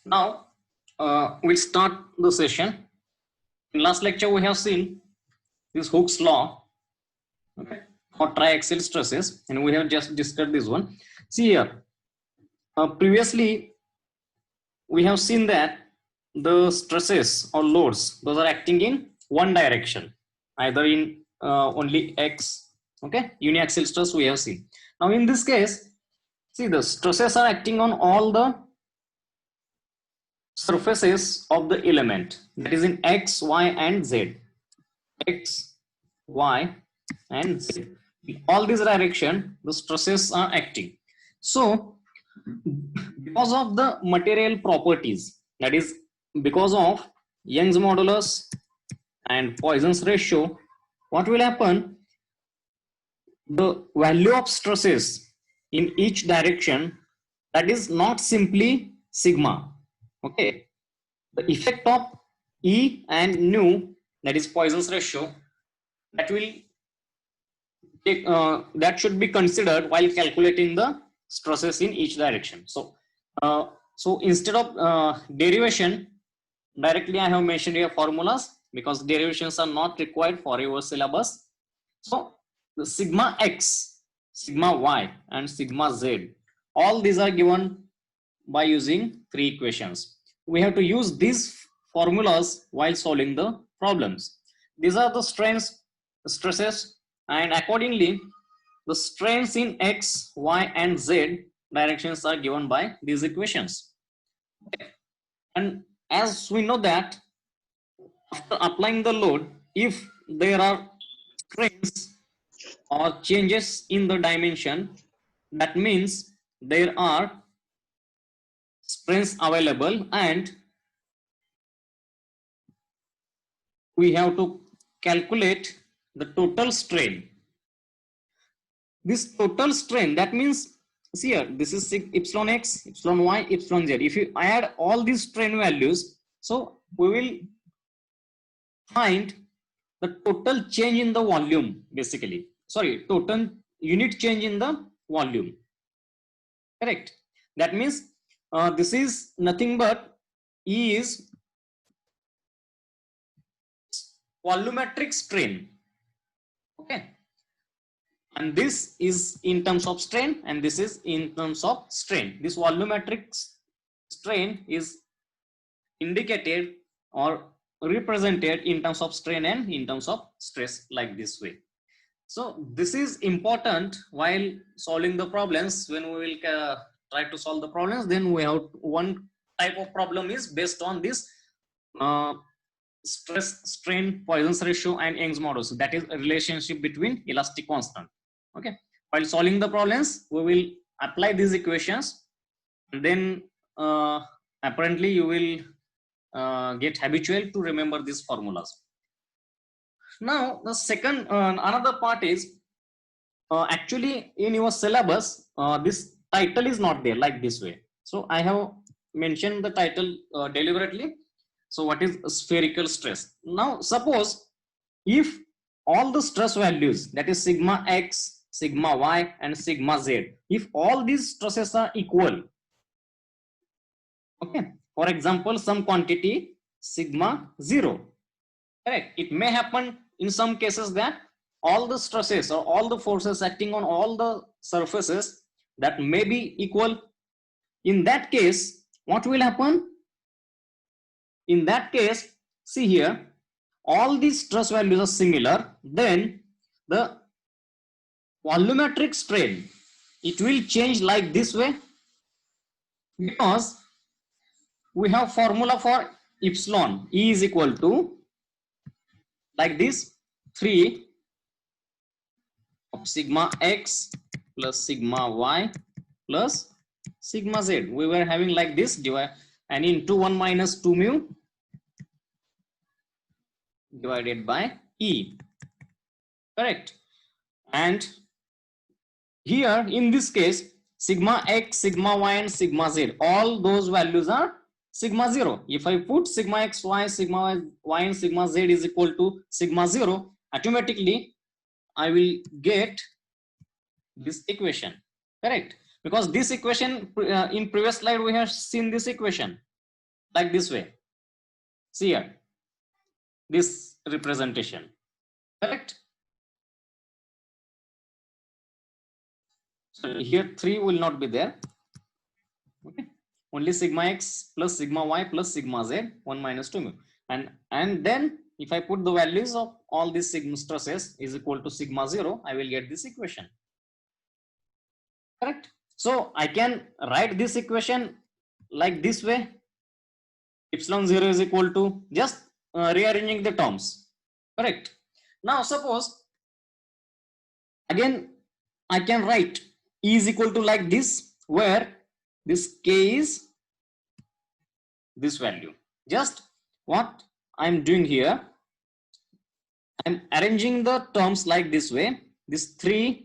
Now we'll start the session. In last lecture, we have seen this Hooke's law, okay, for triaxial stresses, and we have just discussed this one. See here, previously we have seen that the stresses or loads, those are acting in one direction, either in only X, okay, uniaxial stress we have seen. Now in this case, see the stresses are acting on all the surfaces of the element, that is in X, Y and Z. X, Y and Z. In all this direction, the stresses are acting. So because of the material properties, that is because of Young's modulus and Poisson's ratio, what will happen? The value of stresses in each direction, that is not simply sigma. Okay, the effect of E and nu, that is Poisson's ratio, that will take, that should be considered while calculating the stresses in each direction. So instead of derivation, directly I have mentioned here formulas because derivations are not required for your syllabus. So the sigma X, sigma Y and sigma Z, all these are given by using three equations. We have to use these formulas while solving the problems. These are the strains, stresses, and accordingly the strains in X, Y and Z directions are given by these equations. And as we know that after applying the load, if there are strains or changes in the dimension, that means there are strains available and we have to calculate the total strain. This total strain, that means, see here, this is epsilon X, epsilon Y, epsilon Z. If you add all these strain values, so we will find the total change in the volume, basically. Sorry, total unit change in the volume. Correct. That means this is nothing but E is volumetric strain. Okay. And this is in terms of strain and this is in terms of strain. This volumetric strain is indicated or represented in terms of strain and in terms of stress, like this way. So this is important while solving the problems. When we will try to solve the problems, then we have one type of problem is based on this stress strain Poisson's ratio and Young's modulus. So that is a relationship between elastic constant. Okay, while solving the problems we will apply these equations and then apparently you will get habitual to remember these formulas. Now the second another part is actually in your syllabus this title is not there like this way. So I have mentioned the title deliberately. So what is spherical stress? Now suppose if all the stress values, that is sigma X, sigma Y and sigma Z, if all these stresses are equal, okay, for example some quantity sigma 0, correct, it may happen in some cases that all the stresses or all the forces acting on all the surfaces that may be equal. In that case, what will happen? In that case, see here, all these stress values are similar, then the volumetric strain, it will change like this way, because we have formula for epsilon. E is equal to like this 3 of sigma X plus sigma Y plus sigma Z. We were having like this divide and into 1 minus 2 mu divided by E. Correct. And here in this case sigma X, sigma Y and sigma Z, all those values are sigma 0. If I put sigma X, Y, sigma Y and sigma Z is equal to sigma 0, automatically I will get this equation. Correct, because this equation in previous slide we have seen this equation. like this way. See here, this representation, correct? So here 3 will not be there. Okay, only sigma x plus sigma y plus sigma z 1 minus 2 mu, and then if I put the values of all these sigma stresses is equal to sigma 0, I will get this equation, correct? So I can write this equation like this way. Epsilon 0 is equal to, just rearranging the terms, correct? Now suppose again I can write E is equal to like this, where this k is this value. Just what I'm doing here, I'm arranging the terms like this way. This 3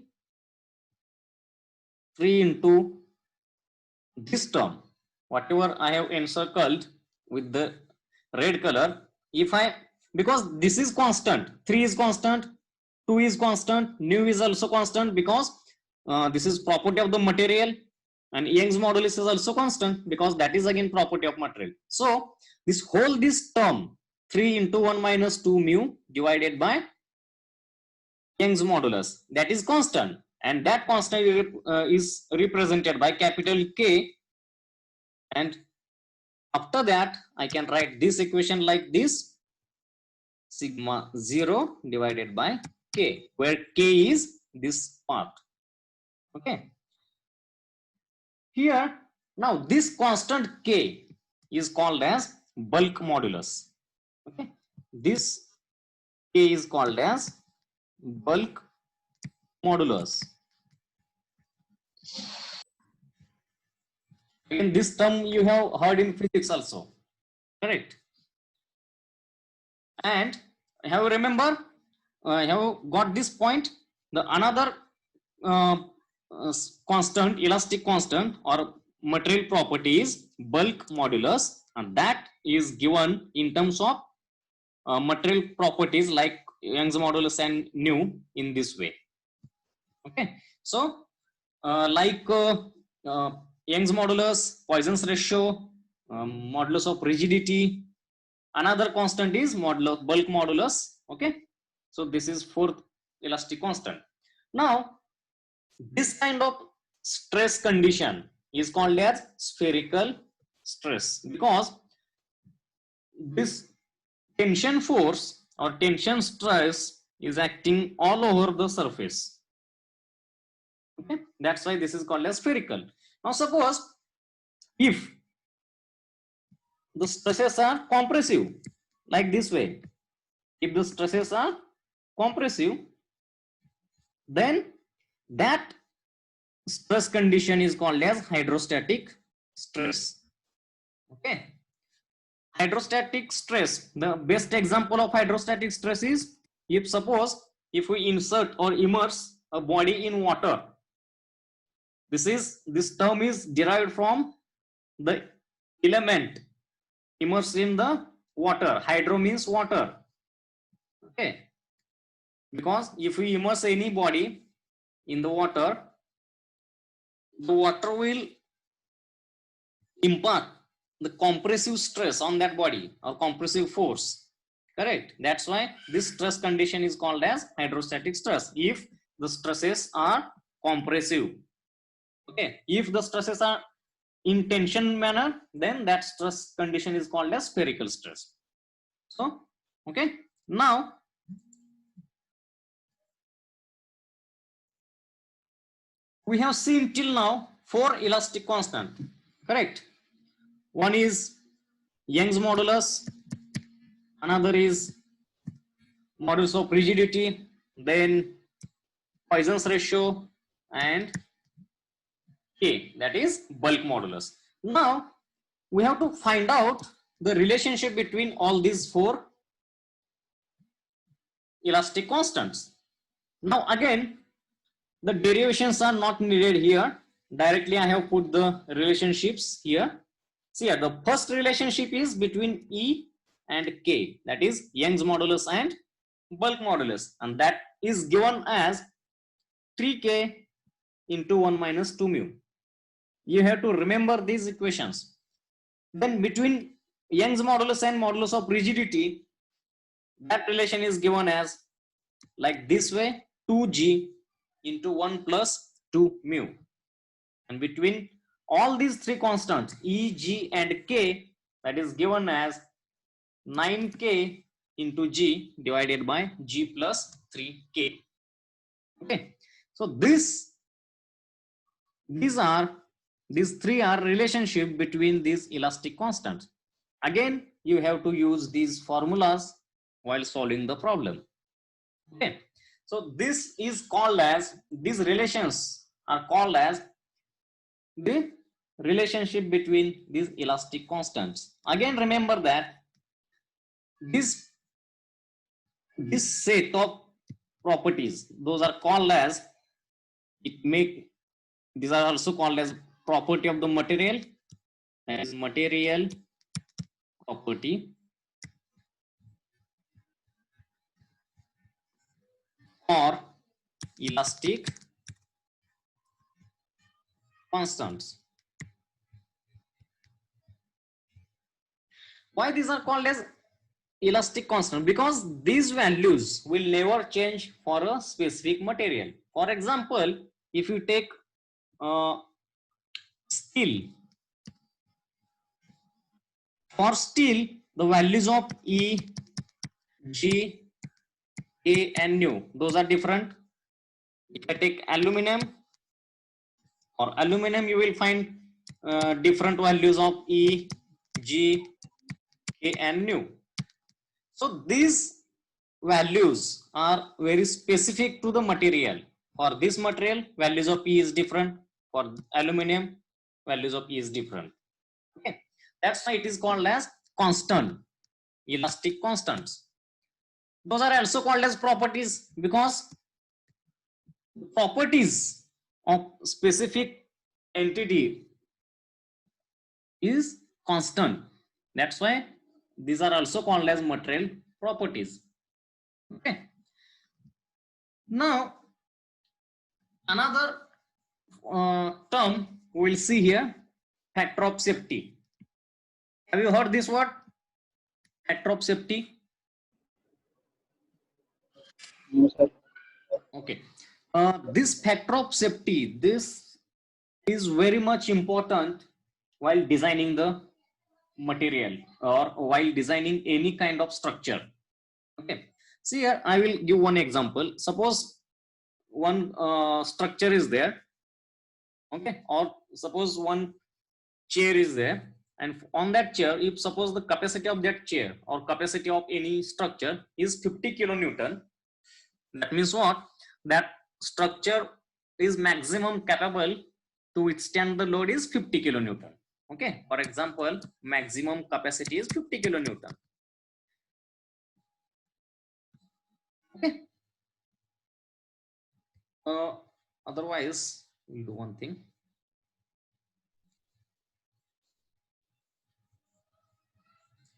into this term, whatever I have encircled with the red color, if I, because this is constant, 3 is constant, 2 is constant, nu is also constant, because this is property of the material, and Young's modulus is also constant because that is again property of material. So this term 3 into 1 minus 2 mu divided by Young's modulus, that is constant, and that constant is represented by capital K, and after that I can write this equation like this, sigma 0 divided by K, where K is this part. Okay, here now this constant K is called as bulk modulus. Okay, this K is called as bulk modulus. In this term you have heard in physics also, correct? And have you remember, have you got this point? The another constant, elastic constant or material property is bulk modulus, and that is given in terms of material properties like Young's modulus and nu in this way. Okay, so like Young's modulus, Poisson's ratio, modulus of rigidity, another constant is bulk modulus. Okay, so this is fourth elastic constant. Now this kind of stress condition is called as spherical stress, because this tension force or tension stress is acting all over the surface. Okay, that's why this is called as spherical. Now suppose if the stresses are compressive, like this way, if the stresses are compressive, then that stress condition is called as hydrostatic stress. Okay, hydrostatic stress, the best example of hydrostatic stress is if suppose if we insert or immerse a body in water. This term is derived from the element immersed in the water. Hydro means water. Okay, because if we immerse any body in the water will impart the compressive stress on that body or compressive force, correct? That's why this stress condition is called as hydrostatic stress, if the stresses are compressive. Okay, if the stresses are in tension manner, then that stress condition is called as spherical stress. So okay, now we have seen till now 4 elastic constant, correct? One is Young's modulus, another is modulus of rigidity, then Poisson's ratio, and K, that is bulk modulus. Now we have to find out the relationship between all these 4 elastic constants. Now again, the derivations are not needed here. Directly I have put the relationships here. See here, the first relationship is between E and K, that is Young's modulus and bulk modulus, and that is given as 3K into 1 minus 2 mu. You have to remember these equations. Then between Young's modulus and modulus of rigidity, that relation is given as like this way, 2g into 1 plus 2 mu. And between all these three constants, E, G and K, that is given as 9k into G divided by G plus 3k. Okay, so these three are relationship between these elastic constants. Again, you have to use these formulas while solving the problem. Okay, so this is called as, these relations are called as the relationship between these elastic constants. Again, remember that this set of properties, those are called as, these are also called as property of the material, that is material property, or elastic constants. Why these are called as elastic constant? Because these values will never change for a specific material. For example, if you take steel, for steel the values of E, G, A and nu, those are different. If I take aluminum, for aluminum you will find different values of E, G, K and nu. So these values are very specific to the material. For this material, values of E is different. For aluminum, values of E is different. Okay, that's why it is called as constant, elastic constants. Those are also called as properties, because properties of specific entity is constant. That's why these are also called as material properties. Okay. Now, another term we will see here, factor of safety. Have you heard this word? Factor of safety? No, sir. Okay. This factor of safety, this is very much important while designing the material or while designing any kind of structure. Okay. See here, I will give one example. Suppose one structure is there. Okay. Or suppose one chair is there, and on that chair, if suppose the capacity of that chair or capacity of any structure is 50 kilonewton, that means what? That structure is maximum capable to withstand the load is 50 kilonewton. Okay, for example, maximum capacity is 50 kilonewton. Okay. Otherwise, we'll do one thing.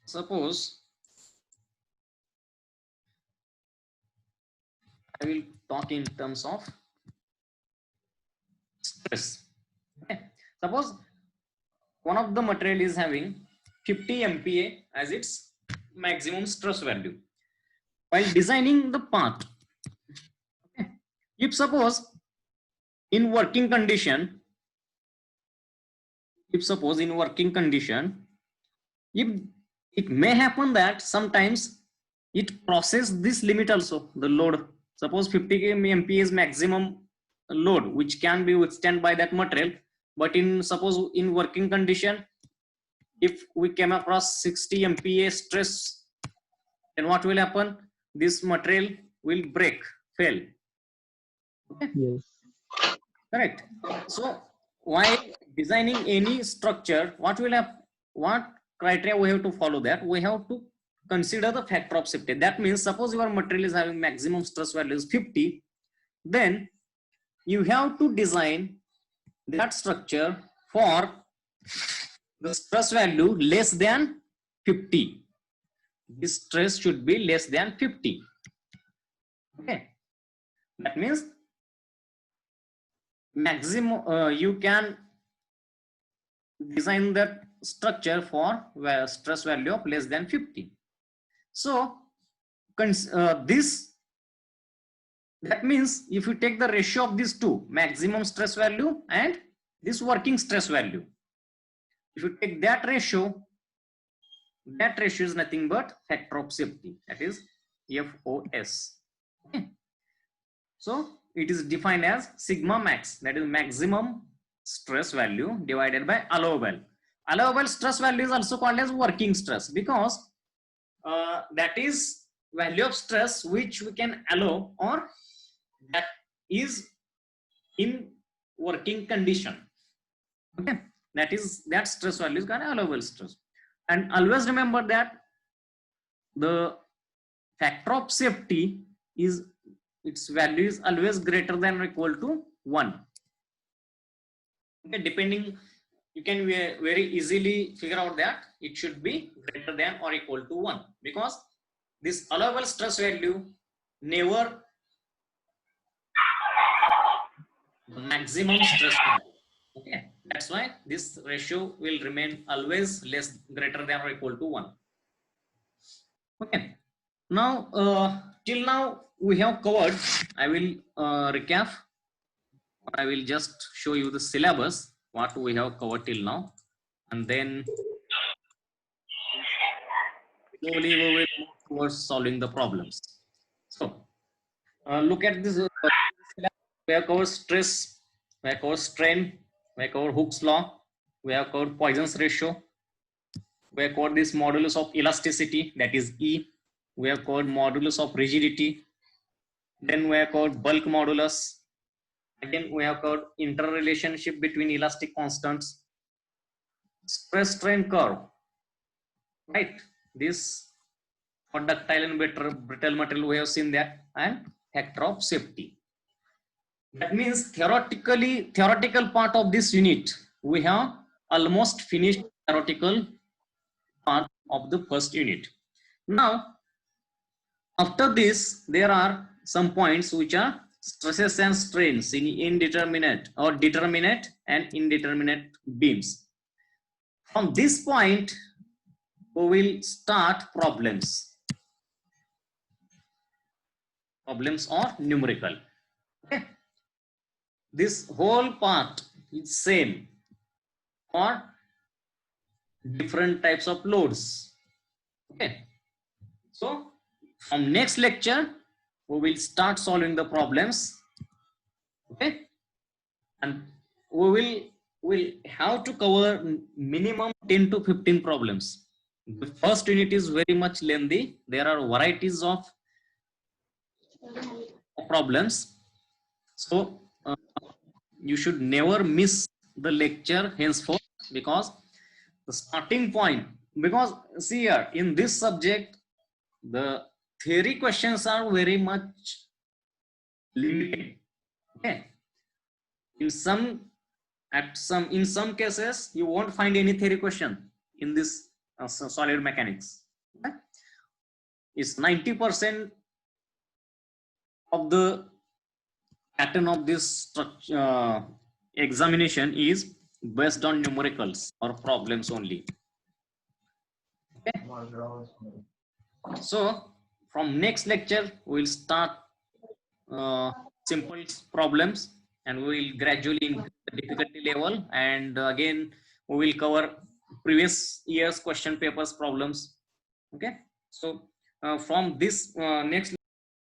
Suppose I will talk in terms of stress. Okay. Suppose one of the material is having 50 MPa as its maximum stress value. While designing the part, okay, if suppose in working condition, if it may happen that sometimes it crosses this limit also, the load. Suppose 50 MPa is maximum load which can be withstand by that material, but suppose in working condition, if we came across 60 MPa stress, then what will happen? This material will break, fail. Okay? Yes. Correct. So while designing any structure, what criteria we have to follow? That we have to consider the factor of safety. That means suppose your material is having maximum stress value is 50, then you have to design that structure for the stress value less than 50. This stress should be less than 50. Okay, that means maximum you can design that structure for stress value of less than 50. So this, that means if you take the ratio of these two, maximum stress value and this working stress value, if you take that ratio is nothing but factor of safety, that is FOS. Okay. So it is defined as sigma max, that is maximum stress value divided by allowable. Allowable stress value is also called as working stress, because that is value of stress which we can allow, or that is in working condition. Okay, that stress value is called allowable stress. And always remember that the factor of safety is, its value is always greater than or equal to 1. Okay, depending, you can very easily figure out that it should be greater than or equal to 1, because this allowable stress value never maximum stress value. Okay, that's why this ratio will remain always greater than or equal to 1. Okay, now till now we have covered, I will recap, I will just show you the syllabus what we have covered till now, and then slowly we will move towards solving the problems. So look at this. We have covered stress, we have covered strain, we have covered Hooke's law, we have covered Poisson's ratio, we have covered this modulus of elasticity, that is E, we have covered modulus of rigidity, then we have covered bulk modulus, again we have covered interrelationship between elastic constants, stress strain curve, right? This for ductile and brittle material we have seen that, and factor of safety. That means theoretical part of this unit, we have almost finished theoretical part of the first unit. Now, after this, there are some points which are stresses and strains in indeterminate or determinate and indeterminate beams. From this point, we will start problems. Problems are numerical. Okay. This whole part is same for different types of loads. Okay. So from next lecture, we will start solving the problems. Okay. And we will have to cover minimum 10 to 15 problems. The first unit is very much lengthy. There are varieties of problems. So you should never miss the lecture henceforth, because the starting point, because see here in this subject the theory questions are very much limited. Okay, in some cases you won't find any theory question in this solid mechanics. Okay? It's 90% of the pattern of this examination is based on numericals or problems only. Okay. So from next lecture we'll start simple problems, and we will gradually increase the difficulty level, and again we will cover previous year's question papers problems. Okay, so from this next